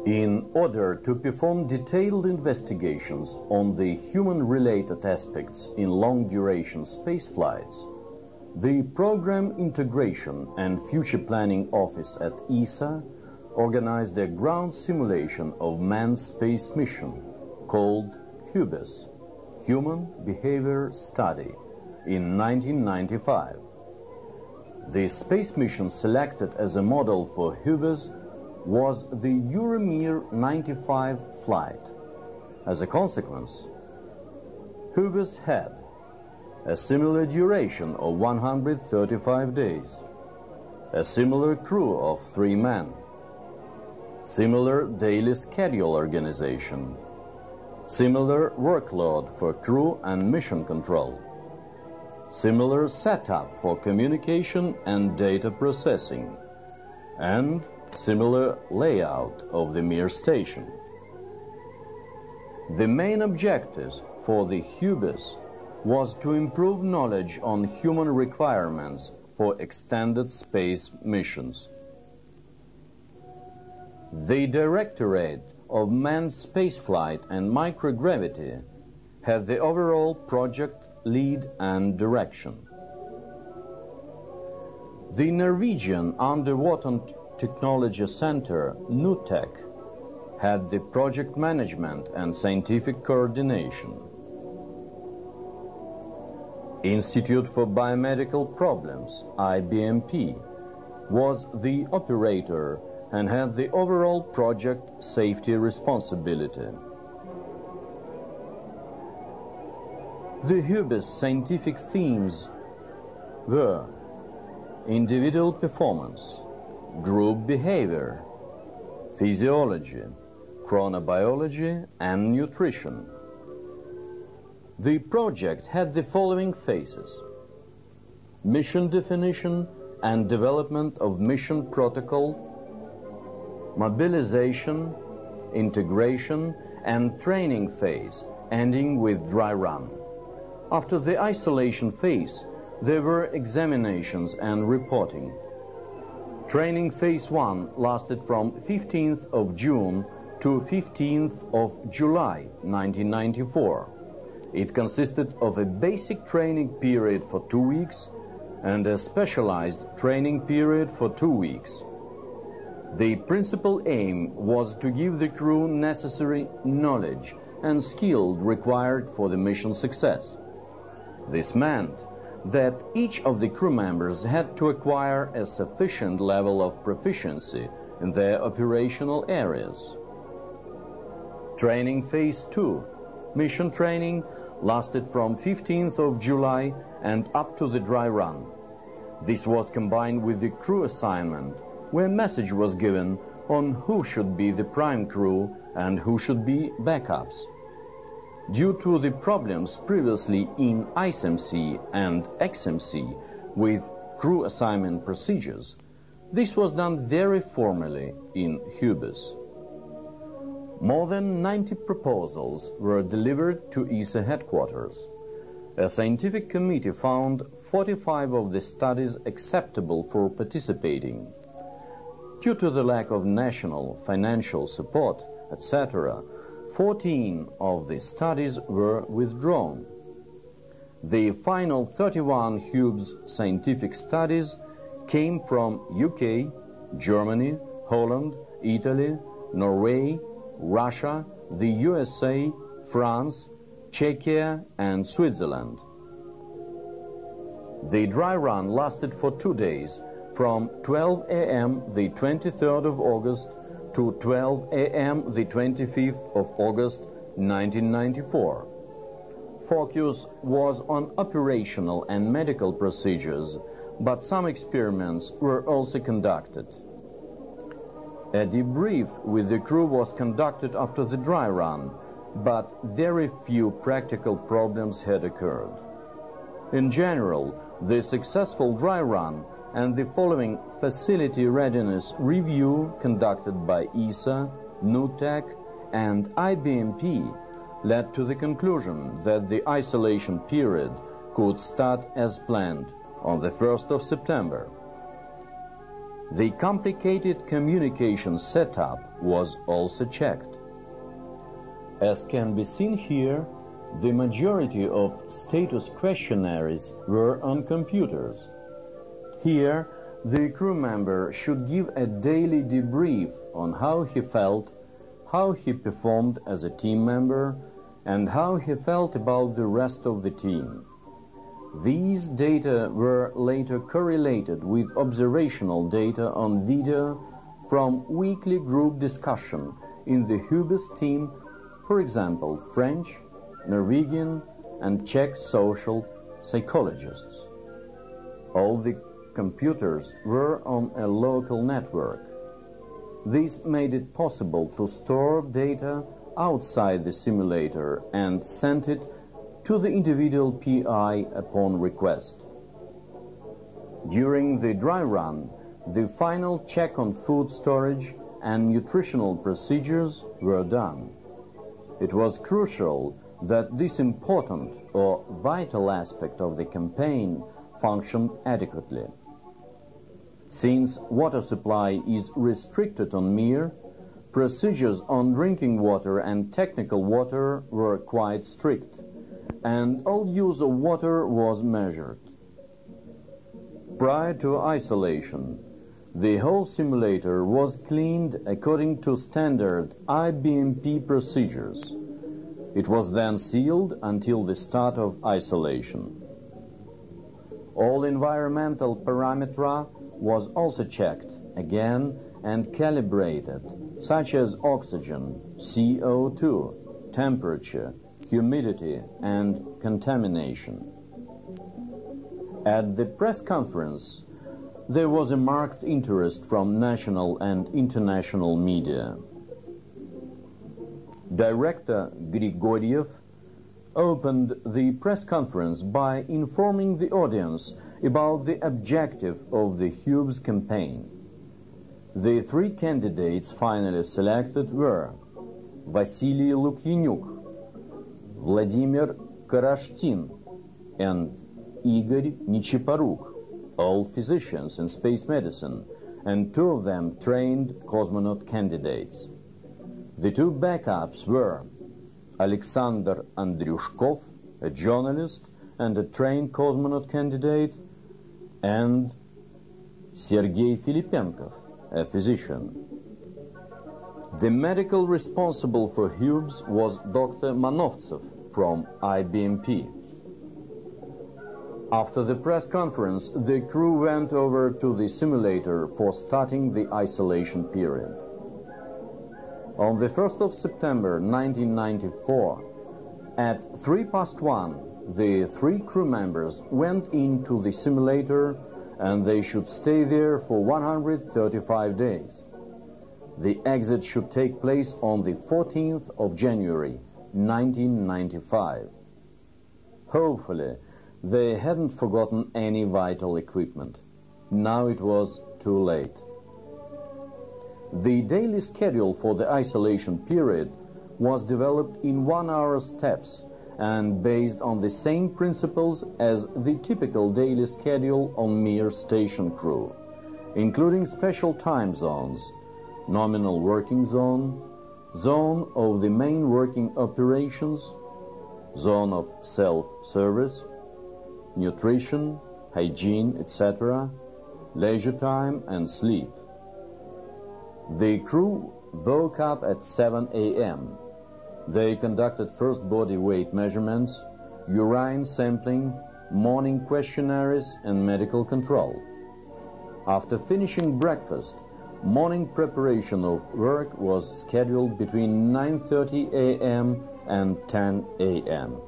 In order to perform detailed investigations on the human-related aspects in long-duration space flights, the Program Integration and Future Planning Office at ESA organized a ground simulation of manned space mission called HUBES, Human Behavior Study, in 1995. The space mission selected as a model for HUBES was the Euromir 95 flight. As a consequence, HUBES had a similar duration of 135 days, a similar crew of 3 men, similar daily schedule organization, similar workload for crew and mission control, similar setup for communication and data processing, and similar layout of the Mir station. The main objectives for the HUBES was to improve knowledge on human requirements for extended space missions. The Directorate of Manned Spaceflight and Microgravity had the overall project lead and direction. The Norwegian Underwater Technology Center, NUTEC, had the project management and scientific coordination. Institute for Biomedical Problems, IBMP, was the operator and had the overall project safety responsibility. The HUBES scientific themes were individual performance, group behavior, physiology, chronobiology, and nutrition. The project had the following phases: mission definition and development of mission protocol, mobilization, integration, and training phase, ending with dry run. After the isolation phase, there were examinations and reporting. Training phase 1 lasted from 15th of June to 15th of July 1994. It consisted of a basic training period for 2 weeks and a specialized training period for 2 weeks. The principal aim was to give the crew necessary knowledge and skill required for the mission success. This meant that each of the crew members had to acquire a sufficient level of proficiency in their operational areas. Training phase 2, mission training, lasted from 15th of July and up to the dry run. This was combined with the crew assignment, where a message was given on who should be the prime crew and who should be backups. Due to the problems previously in ISMC and XMC with crew assignment procedures, this was done very formally in HUBES. More than 90 proposals were delivered to ESA headquarters. A scientific committee found 45 of the studies acceptable for participating. Due to the lack of national financial support, etc., 14 of the studies were withdrawn. The final 31 HUBES scientific studies came from UK, Germany, Holland, Italy, Norway, Russia, the USA, France, Czechia, and Switzerland. The dry run lasted for 2 days, from 12 a.m. the 23rd of August to 12 a.m. the 25th of August 1994. Focus was on operational and medical procedures, but some experiments were also conducted. A debrief with the crew was conducted after the dry run, but very few practical problems had occurred. In general, the successful dry run and the following facility readiness review conducted by ESA, NUTEC, and IBMP led to the conclusion that the isolation period could start as planned on the 1st of September. The complicated communication setup was also checked. As can be seen here, the majority of status questionnaires were on computers. Here, the crew member should give a daily debrief on how he felt, how he performed as a team member, and how he felt about the rest of the team. These data were later correlated with observational data on video from weekly group discussion in the HUBES team, for example, French, Norwegian, and Czech social psychologists. All the computers were on a local network. This made it possible to store data outside the simulator and send it to the individual PI upon request. During the dry run, the final check on food storage and nutritional procedures were done. It was crucial that this important or vital aspect of the campaign functioned adequately. Since water supply is restricted on Mir, procedures on drinking water and technical water were quite strict, and all use of water was measured. Prior to isolation, the whole simulator was cleaned according to standard IBMP procedures. It was then sealed until the start of isolation. All environmental parameters was also checked again and calibrated, such as oxygen, CO2, temperature, humidity, and contamination. At the press conference, there was a marked interest from national and international media. Director Grigoriev opened the press conference by informing the audience about the objective of the HUBES campaign. The three candidates finally selected were Vasily Lukyanuk, Vladimir Karashtin, and Igor Nichiparuk, all physicians in space medicine, and two of them trained cosmonaut candidates. The two backups were Alexander Andryushkov, a journalist and a trained cosmonaut candidate, and Sergei Filipenkov, a physician. The medical responsible for HUBES was Dr. Manovtsev from IBMP. After the press conference, the crew went over to the simulator for starting the isolation period. On the 1st of September 1994, at 1:03, the three crew members went into the simulator and they should stay there for 135 days. The exit should take place on the 14th of January 1995. Hopefully, they hadn't forgotten any vital equipment. Now it was too late. The daily schedule for the isolation period was developed in 1-hour steps and based on the same principles as the typical daily schedule on Mir station crew, including special time zones, nominal working zone, zone of the main working operations, zone of self-service, nutrition, hygiene, etc., leisure time and sleep. The crew woke up at 7 a.m. They conducted first body weight measurements, urine sampling, morning questionnaires, and medical control. After finishing breakfast, morning preparation of work was scheduled between 9:30 a.m. and 10 a.m.